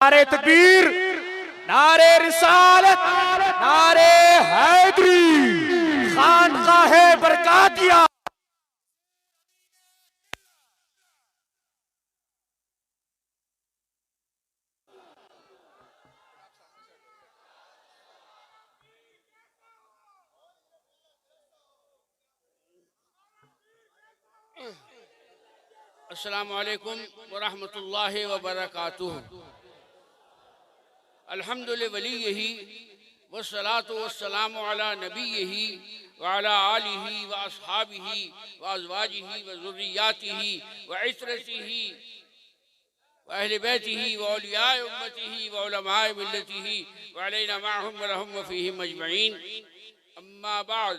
नारे तकबीर, नारे रिसालत, नारे हैदरी, खानकाहे बरकातिया। अस्सलामु अलैकुम वरहमतुल्लाहि वबरकातुहू। अल्हम्दुलिल्लाह वलिय्यिही वस्सलातु वस्सलामु अला नबिय्यिही व अला आलिही व अस्हाबिही व अज़वाजिही व ज़ुर्रिय्यातिही व इत्रतिही व अहले बैतिही व औलियाए उम्मतिही व उलमाए मिल्लतिही व अलैना माअहुम व लहुम व फ़ीहिम अजमईन। अम्मा बाद,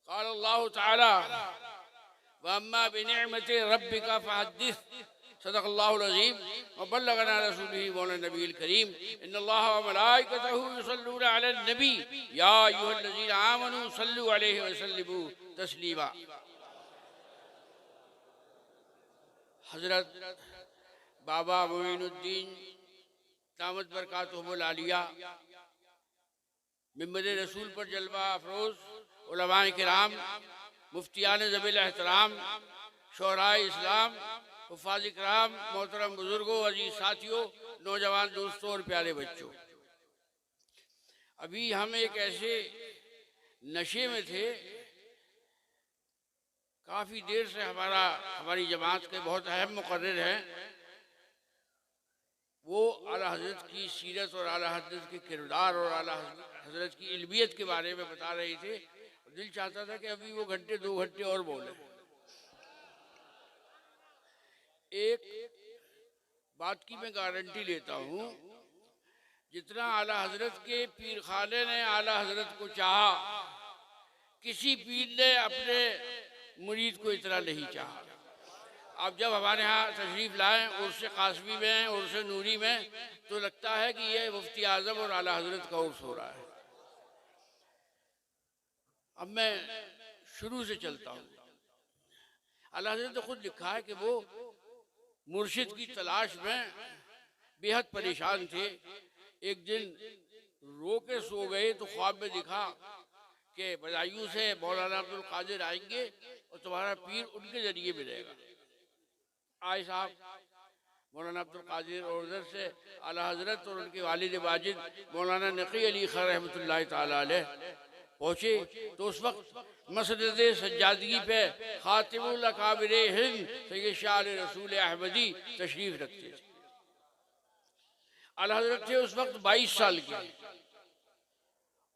क़ाल अल्लाहु तआला वअम्मा बिनिअमति रब्बिका फ़हद्दिस। सदक़ल्लाहुल अज़ीम व बल्लगना रसूलुहु मौलाना नबील करीम। इन्नल्लाह व मलाइकतहु युसल्लूना अलन नबी या अय्युहल्लज़ीना आमनू सल्लु अलैहि व सल्लिमू तस्लीमा। हज़रत बाबा मोइनुद्दीन दामत बरकातुहुल आलिया मिंबर रसूल पर जलवा अफरोज़ उलमाए किराम, मुफ्तियान ज़बील एहतराम, शोराए इस्लाम, हुफ़ाज़ इकराम, मोहतरम बुज़ुर्गों, अजीज़ साथियों, नौजवान दोस्तों और प्यारे बच्चों, अभी हम एक ऐसे नशे में थे। काफ़ी देर से हमारी जमात के बहुत अहम मुक़र्रिर हैं, वो आला हज़रत की सीरत और आला हज़रत के किरदार और आला हज़रत की इल्मियत के बारे में बता रहे थे। दिल चाहता था कि अभी वो घंटे 2 घंटे और बोले। एक बात की मैं गारंटी लेता हूँ, जितना आला हज़रत के पीर खाने ने आला हज़रत को चाहा, किसी पीर ने अपने मुरीद को इतना नहीं चाहा। अब जब हमारे यहाँ तशरीफ़ लाएँ उर्स कासमी में, उर्स नूरी में, तो लगता है कि यह मुफ्ती आज़म और आला हज़रत का उर्स हो रहा है। अब मैं शुरू से चलता हूँ। आला हज़रत ने खुद लिखा है कि वो मुर्शिद की तलाश में बेहद परेशान थे। एक दिन रो के सो गए तो ख्वाब में दिखा कि बदायूं से मौलाना अब्दुल कादिर आएंगे और तुम्हारा पीर उनके जरिए मिलेगा। आए साहब मौलाना अब्दुल कादिर और उधर से आला हज़रत और उनके वालिद वाजिद मौलाना नक़ी अली ख़ान रहमतुल्लाहि ताला अलैह पहुँचे तो उस वक्त मसनद सज्जादगी पे खातिमुल अकाबिर हिंद सैयद शाह रसूल अहमदी तशरीफ़ रखते थे। आला हज़रत थे उस वक्त 22 साल के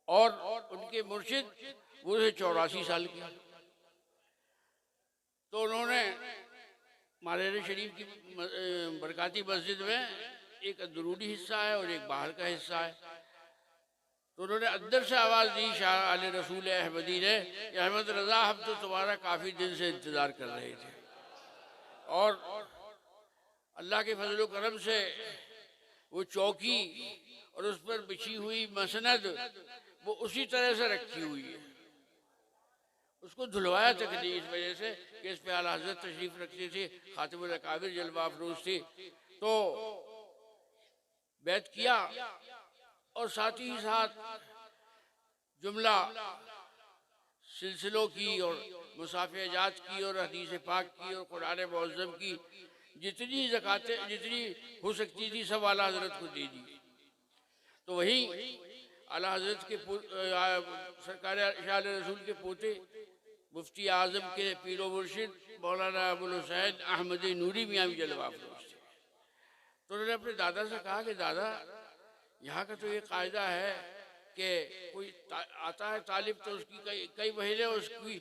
और उनके मुर्शिद वो थे 84 साल के। तो उन्होंने मारेर शरीफ की बरकाती मस्जिद में एक अंदरूनी हिस्सा है और एक बाहर का हिस्सा है, तो उन्होंने अंदर से आवाज़ दी शाह आले रसूल अहमदी ने, अहमद रज़ा हम तो तुम्हारा काफ़ी दिन से इंतज़ार कर रहे थे। और अल्लाह के फजल करम से वो चौकी और उस पर बिछी हुई मसनद वो उसी तरह से रखी हुई है। उसको धुलवाया तक नहीं इस वजह से कि इस पे आला हज़रत तशरीफ़ रखते थे, खातिमुल अकाबिर जलवा अफरोज़ थे। तो बैत किया और साथ ही साथ जुमला सिलसिलों की और मुसाफ़िजात की और हदीस पाक की और कुरान मुअज़्ज़म की जितनी ज़कातें जितनी हो सकती थी सब आला हज़रत को दे दी। तो वही आला हज़रत के सरकार शाह रसूल के पोते मुफ्ती आज़म के पीरो मुर्शिद मौलाना अबुल हुसैन अहमद नूरी मियाँ भी जलवा अफरोज़ थे। तो उन्होंने अपने दादा से कहा कि दादा, यहाँ का तो ये कायदा है कि कोई आता है तालिब तो उसकी कई महीने उसकी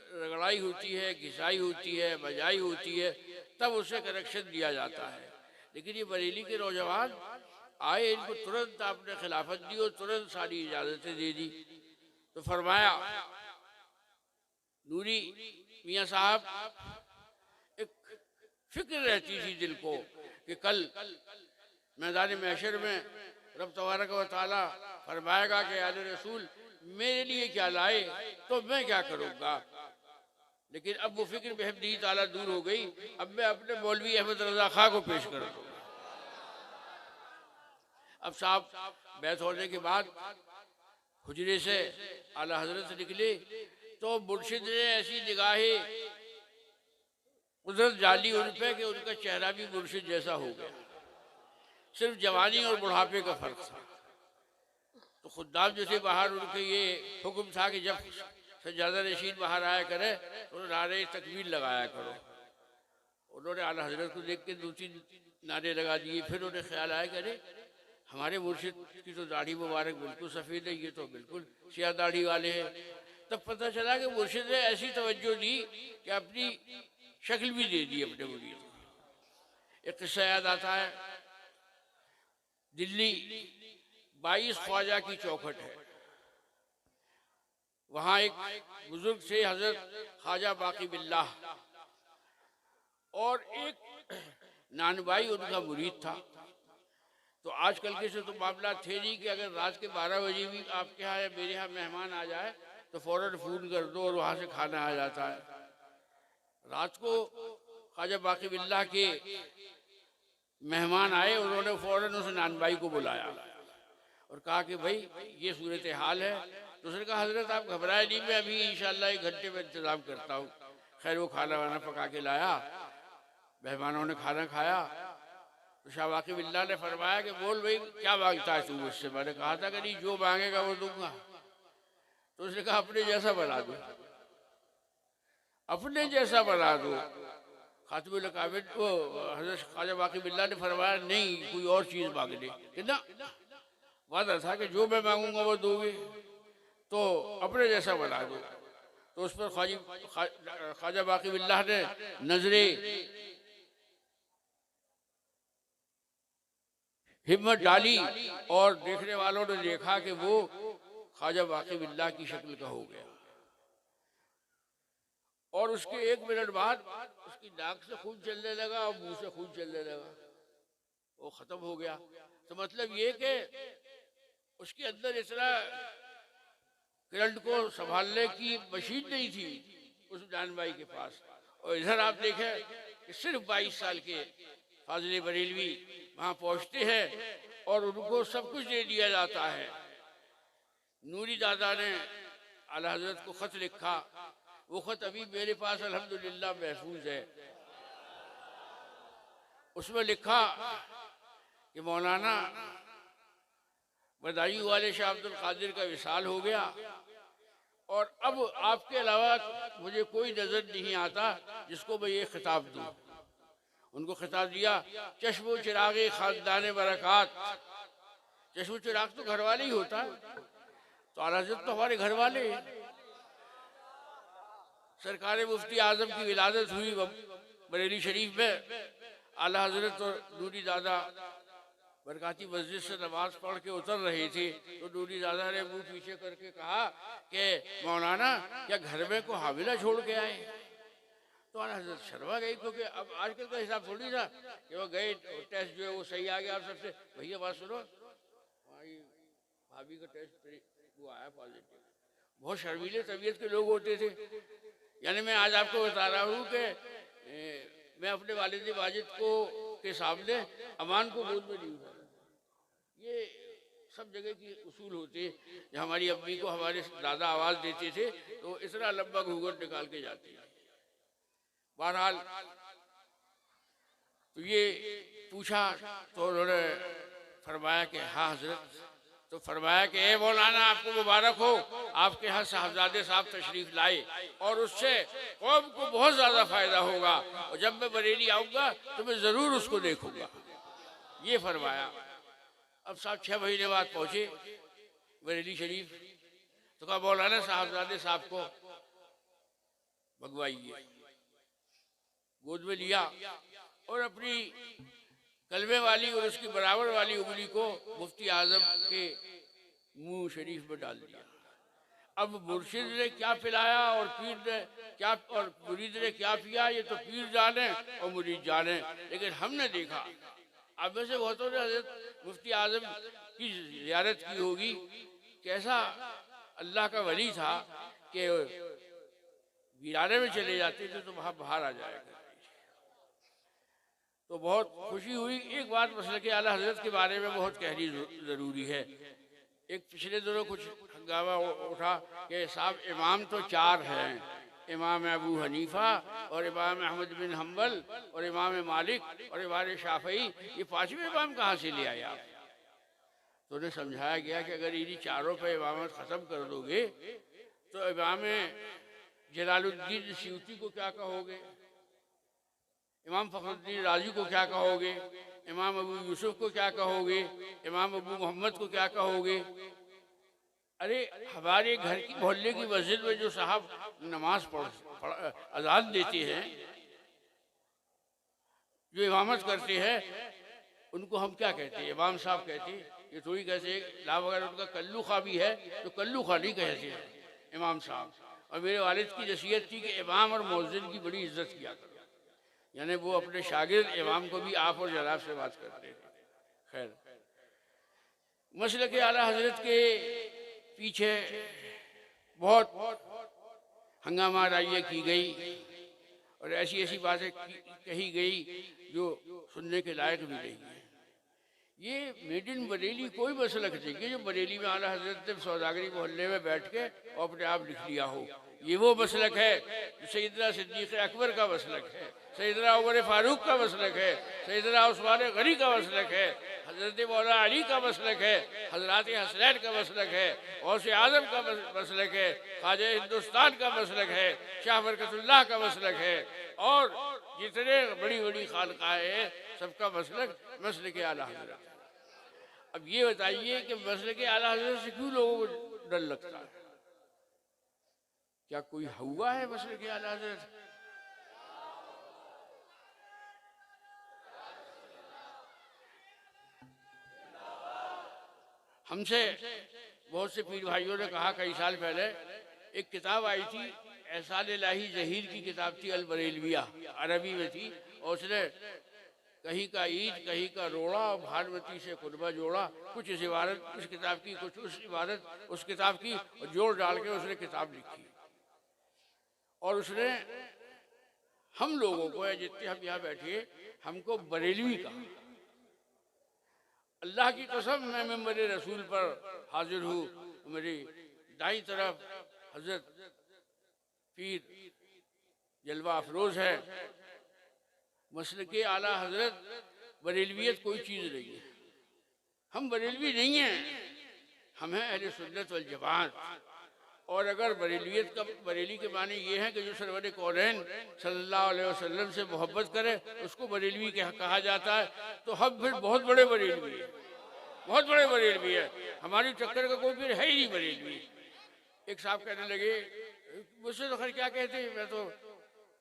रगड़ाई होती है, घिसाई होती है, बजाई होती है, तब उसे कनेक्शन दिया जाता है। लेकिन ये बरेली के नौजवान आए, इनको तुरंत आपने खिलाफत दी और तुरंत सारी इजाज़तें दे दी। तो फरमाया नूरी मियाँ साहब, एक फिक्र रहती थी दिल को कि कल मैदान महशर में रब तबारक व तआला फरमाएगा कि आले रसूल मेरे लिए क्या लाए तो मैं क्या करूँगा। लेकिन अब वो फिक्र बेहद ताला दूर हो गई। अब मैं अपने मौलवी अहमद रज़ा खां को पेश कर दूँगा। अब साहब बैत होने के बाद हुजरे से आला हजरत निकले तो मुर्शिद ने ऐसी निगाहें कुदरत डाली उन पे कि उनका चेहरा भी मुर्शिद जैसा हो गया। सिर्फ जवानी और बुढ़ापे का फर्क था। तो खुद्दाम जैसे बाहर उनके ये हुक्म था कि जब सज्जादा नशीन बाहर आया करे तो नारे तकबीर लगाया करो। उन्होंने आला हजरत को देख के 2-3 नारे लगा दिए। फिर उन्हें ख्याल आया कि अरे हमारे मुर्शिद की तो दाढ़ी मुबारक बिल्कुल सफ़ेद है, ये तो बिल्कुल सियाह दाढ़ी वाले हैं। तब पता चला कि मुर्शिद ने ऐसी तवज्जो दी कि अपनी शक्ल भी दे दी अपने मुरीद को। एक किस्सा याद आता है, दिल्ली 22 ख्वाजा की चौखट है। वहाँ एक बुजुर्ग से हजरत ख्वाजा बाकी बिल्लाह और एक नानबाई उनका मुरीद था। तो आजकल के से तो मामला थे नहीं कि अगर रात के 12 बजे भी आपके यहाँ या मेरे यहाँ मेहमान आ जाए तो फौरन फ़ोन कर दो और वहाँ से खाना आ जाता है। रात को ख्वाजा बाकी बिल्लाह के मेहमान आए, उन्होंने फौरन उस नानबाई को बुलाया और कहा कि भाई ये सूरत हाल है। तो उसने कहा हजरत आप घबराए नहीं, मैं अभी इंशाअल्लाह 1 घंटे में इंतज़ाम करता हूँ। खैर वो खाना वाना पका के लाया, मेहमानों ने खाना खाया। तो शाह बाकी बिल्लाह ने फरमाया कि बोल भाई क्या मांगता है तू मुझसे। मैंने कहा था कि नहीं जो मांगेगा वो दूंगा। तो उसने कहा अपने जैसा बना दो, अपने जैसा बना दो। खातिमुल अकाबिर को हज़रत ख्वाजा बाकी बिल्लाह ने फरमाया नहीं कोई और चीज़ मांग ले, कि ना वादा था कि जो मैं मांगूंगा वो दोगे, तो अपने जैसा बना दो। तो उस पर ख्वाजा बाकी बिल्लाह ने नजरे हिम्मत डाली और देखने वालों ने देखा कि वो ख्वाजा बाकी बिल्लाह की शक्ल का हो गया। और उसके 1 मिनट बाद उसकी नाक से खून चलने लगा और मुंह से खून चलने लगा, वो खत्म हो गया। तो मतलब ये कि उसके अंदर इतना करंट को संभालने की मशीन नहीं थी उस जानबाई के पास। और इधर आप देखें कि सिर्फ 22 साल के फाजिल बरेलवी वहाँ पहुँचते हैं और उनको सब कुछ दे दिया जाता है। नूरी दादा ने आला हजरत को ख़त लिखा, वो ख़त अभी मेरे पास अल्हम्दुलिल्लाह महफूज है। उसमें लिखा कि मौलाना बदायूं वाले शाह अब्दुल कादिर का विसाल हो गया और अब आपके अलावा मुझे कोई नज़र नहीं आता जिसको मैं ये खिताब दूँ। उनको खिताब दिया चश्मो चिरागे ख़ानदान बरक़ात। चश्मो चिराग तो घर वाले ही होता है, तो आला हज़रत तो हमारे घर वाले हैं। सरकार मुफ्ती आज़म की विलादत हुई बरेली शरीफ में। आला हज़रत और नूरी दादा बरकाती मस्जिद से नमाज पढ़ के उतर रहे थे तो नूरी दादा ने मुंह पीछे करके कहा कि मौलाना क्या घर में को हामिला छोड़ के आए। तो आला हज़रत शर्मा गई, क्योंकि अब आजकल का हिसाब थोड़ी था कि वो गए टेस्ट जो है वो सही आ गया। आप सबसे भैया बात सुनो, हमारी भाभी का टेस्ट वो आया पॉजिटिव। बहुत शर्मीले तबीयत के लोग होते थे। यानी मैं आज आपको बता रहा हूँ कि मैं अपने वालिद वाजिद को के सामने अमान को गोद में नहीं उठा। ये सब जगह की उसूल होते हैं। जब हमारी अम्मी को हमारे दादा आवाज़ देते थे तो इतना लंबा घूंघट निकाल के जाते हैं। बहरहाल तो ये पूछा तो उन्होंने फरमाया कि हाँ हजरत। तो फरमाया कि ए मौलाना आपको मुबारक हो, आपके यहाँ साहबजादे साहब तशरीफ़ लाए और उससे कौम को बहुत ज़्यादा फ़ायदा होगा और जब मैं बरेली आऊँगा तो मैं ज़रूर उसको देखूँगा, ये फरमाया। अब साहब 6 महीने बाद पहुँचे बरेली शरीफ। तो कहा मौलाना साहबजादे साहब को भगवाइए। गोद में लिया और अपनी कलमे वाली और उसकी बराबर वाली उंगली को मुफ्ती आज़म के मुंह शरीफ में डाल दिया। अब मुर्शिद ने क्या पिलाया और पीर ने क्या और मुरीद ने क्या पिया ये तो पीर जाने और मुरीद जाने, लेकिन हमने देखा अब में से बहुतों ने हज़रत मुफ्ती आज़म की ज़ियारत की होगी। कैसा अल्लाह का वली था कि वीराने में चले जाते थे तो वहाँ बाहर आ जाएगा। तो बहुत खुशी हुई। एक बात मसलक आला हजरत के बारे में बहुत कहनी ज़रूरी है। एक पिछले दिनों कुछ हंगामा उठा कि साहब इमाम तो चार हैं, इमाम अबू हनीफ़ा और इमाम अहमद बिन हम्बल और इमाम मालिक और इमाम शाफ़ई, ये पांचवें इमाम कहाँ से ले आए आप? तो उन्हें समझाया गया कि अगर इन्हीं चारों पर इमामत ख़त्म कर दोगे तो इमाम जलालुद्दीन सयूती को क्या कहोगे, इमाम फ़खरुद्दीन राजी को क्या कहोगे, इमाम अबू यूसुफ को क्या कहोगे, इमाम अबू मोहम्मद को क्या कहोगे? अरे हमारे घर की मोहल्ले की मस्जिद में जो साहब नमाज अजान देते हैं, जो इमामत करते हैं, उनको हम क्या कहते हैं? इमाम साहब कहते हैं। ये थोड़ी कहते लाभ अगर उनका कल्लू खा भी है तो कल्लू खा नहीं कहते हैं इमाम साहब। और मेरे वालिद की नसीहत थी कि इमाम और मौज़िन की बड़ी इज्जत किया करो, यानी वो अपने शागिर्द इमाम को भी आप और जनाब से बात करते थे। खैर, मसलक आला हजरत के पीछे बहुत हंगामा राइयाँ की गई और ऐसी ऐसी बातें कही गई जो सुनने के लायक भी नहीं है। ये मेड इन बरेली कोई मसलक नहीं है जो बरेली में आला हजरत ने सौदागरी मोहल्ले में बैठ के और अपने आप लिख लिया हो। ये वो मसलक है जो सैयदना सिद्दीक़ अकबर का मसलक है, सैयदना उमर फारूक का मसलक है, सैयदना उस्मान गनी का मसलक है, हज़रत मौला अली का मसलक है, हज़रत हसनैन का मसलक है, गौसे आज़म का मसलक है, ख्वाजा हिंदुस्तान का मसलक है, शाह बरकतुल्लाह का मसलक है, और जितने बड़ी बड़ी खानकाहें हैं सबका मसलक आला हज़रत। अब ये बताइए कि मसलक आला हज़रत से क्यों लोगों को डर लगता है? क्या कोई हुआ है मसलक आला हज़रत? हमसे बहुत से पीर भाइयों ने कहा कई साल पहले, एक किताब आई थी एहसान इलाही जहीर की किताब थी, अल बरेलविया, अरबी में थी, और उसने कहीं का ईद कहीं का रोड़ा और भानुमती से खुतबा जोड़ा, कुछ इस इबारत उस किताब की, कुछ उस इबारत उस किताब की, और जोड़ डाल के उसने किताब लिखी। और उसने हम लोगों को, जितने हम यहाँ बैठे, हमको बरेलवी कहा। अल्लाह की कसम, मैं मेंबर रसूल पर हाजिर हूँ, मेरी दाई तरफ हजरत पीर जलवा अफरोज है। मसलक आला हजरत बरेलवियत कोई चीज़ नहीं है, हम बरेलवी नहीं हैं, हम हैं अहले सुन्नत वल जमात। और अगर बरेलवियत का, बरेली के माने ये हैं कि जो सरवर कौनैन सल्लल्लाहु अलैहि वसल्लम से मोहब्बत करे उसको बरेलवी कहा जाता है। तो हम फिर बहुत बड़े बरेलवी है, बहुत बड़े बरेलवी है, हमारी टक्कर का कोई फिर है ही नहीं बरेलवी। एक साहब कहने लगे, मुझसे तो खैर क्या कहते हैं, मैं तो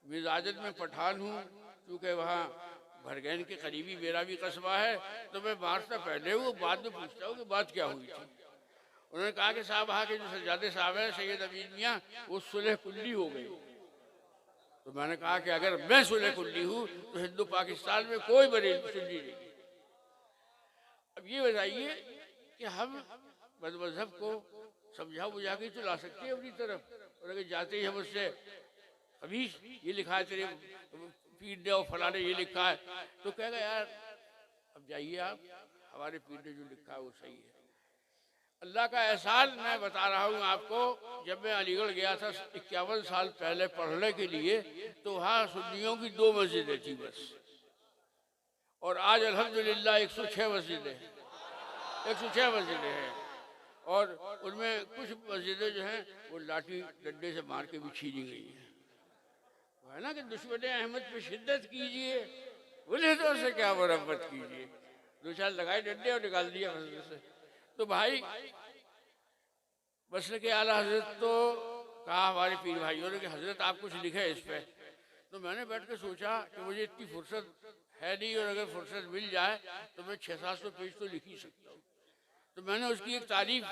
मिजाजत में पठान हूँ, क्योंकि वहाँ भरगैन के करीबी मेरा भी कस्बा है, तो मैं मारता पहले हूँ, बाद में पूछता हूँ कि बात क्या हुई थी। उन्होंने कहा कि साहब वहाँ के जो सज्जादे साहब हैं सैयद अमीन मियाँ, वो सुलह कुल्ली हो गई। तो मैंने कहा कि अगर मैं सुलह कुल्ली हूँ तो हिंदू पाकिस्तान में कोई बरेली सुन्नी नहीं। अब ये बताइए कि हम मजहब को समझा बुझा के तो ला सकते हैं अपनी तरफ, और अगर जाते ही हम उससे हमीश ये लिखा है तेरे पीर ने और फलाने ये लिखा है, तो कहेगा यार अब जाइए आप, हमारे पीर ने जो लिखा है वो सही है। अल्लाह का एहसान मैं बता रहा हूँ आपको, जब मैं अलीगढ़ गया था 51 साल पहले पढ़ने के लिए, तो वहाँ सुन्नियों की 2 मस्जिदें थी बस, और आज अल्हम्दुलिल्लाह 106 मस्जिदें हैं, 106 मस्जिदें हैं। और उनमें कुछ मस्जिदें जो हैं वो लाठी डंडे से मार के भी छीनी गई हैं। है ना कि दुश्मन अहमद पे शिद्दत कीजिए, बोले तो उससे क्या मरम्मत कीजिए, 2 साल लगाए डंडे और निकाल दिया मस्जिद से। तो भाई मसलक आला हजरत तो कहा हमारे पीर भाइयों ने कि हजरत आप कुछ लिखे इस पे। तो मैंने बैठ के सोचा कि मुझे इतनी फुर्सत है नहीं, और अगर फुर्सत मिल जाए तो मैं 600-700 पेज तो लिख ही सकता हूँ। तो मैंने उसकी एक तारीफ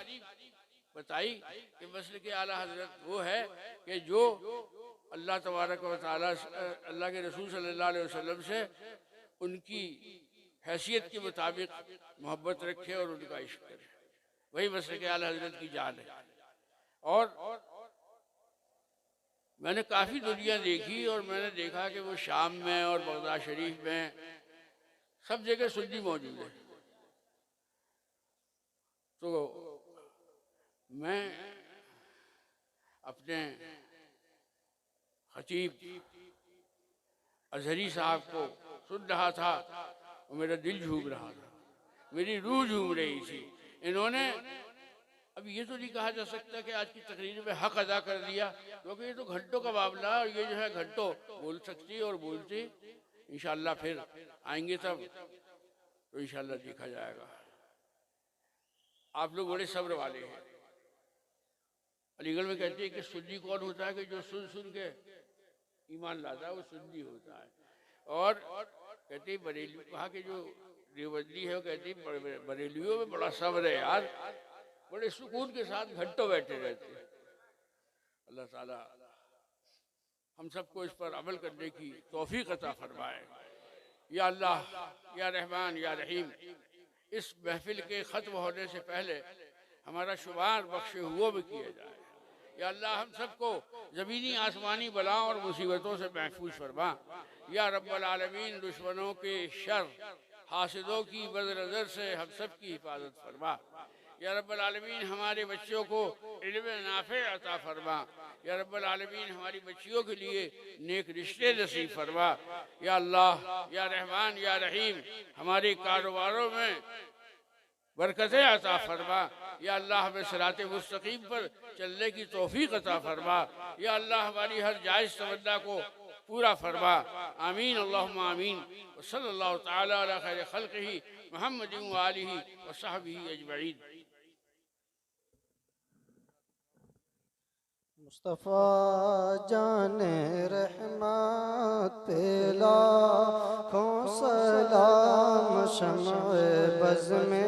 बताई कि मसलक आला हजरत वो है कि जो अल्लाह तबारक व तआला, अल्लाह के रसूल सल्लल्लाहु अलैहि वसल्लम से उनकी हैसियत के मुताबिक मोहब्बत रखे और उनका इश्क करे, वही मसलक आला हजरत की जान है। और मैंने काफ़ी दुनिया देखी, और मैंने देखा कि वो शाम में और बगदाद शरीफ में सब जगह सुन्नी मौजूद है। तो मैं अपने खतीब अजहरी साहब को सुन रहा था और मेरा दिल झूम रहा था, मेरी रूह झूम रही थी। इन्होंने अब ये तो नहीं कहा जा सकता कि आज की तकरीर में हक अदा कर दिया, क्योंकि ये तो घंटों का मामला, और ये जो है घंटों बोल सकती और बोलती। इंशाअल्लाह फिर आएंगे तब तो इंशाअल्लाह देखा जाएगा। आप लोग बड़े सब्र वाले हैं। अलीगढ़ में कहते हैं कि सुन्नी कौन होता है कि जो सुन सुन के ईमान लाता है, वो सुन्नी होता है। और कहते हैं बरेली, कहा कि जो देवबंदी है वो कहती है बरेलियों में बड़ा सब्र है यार, बड़े सुकून के साथ घंटों बैठे रहते हैं। अल्लाह ताला हम सबको इस पर अमल करने की तौफीक अता फरमाए। या अल्लाह, या रहमान, या रहीम, इस महफिल के ख़त्म होने से पहले हमारा शुमार बख्शे हुआ भी किया जाए। या अल्लाह हम सबको ज़मीनी आसमानी बलाओं और मुसीबतों से महफूज फरमा। या रब्बल आलमीन, दुश्मनों के शर, हासिदों की बदनज़र से हम सब की हिफाजत फरमा। या रब्बल आलमीन, हमारे बच्चों को इल्म नाफ़े अता फरमा। या रब्बल आलमीन, हमारी बच्चियों के लिए नेक रिश्ते नसीब फरमा। या अल्लाह, या रहमान, या रहीम, हमारे कारोबारों में बरकतें अता फरमा। या अल्लाह, हमें सिराते मुस्तकीम पर चलने की तौफीक अता फरमा। या अल्लाह, हमारी हर जायज़ तमन्ना को पूरा फरमा। आमीन अल्लाहुम्मा आमीन। व सल्लल्लाहु तआला अला खैर खल्क़िही मुहम्मदिन व आलिही व सहबिही अजमईन। मुस्तफ़ा जाने रहमत पे लाखों सलाम, शम्अ बज़्म में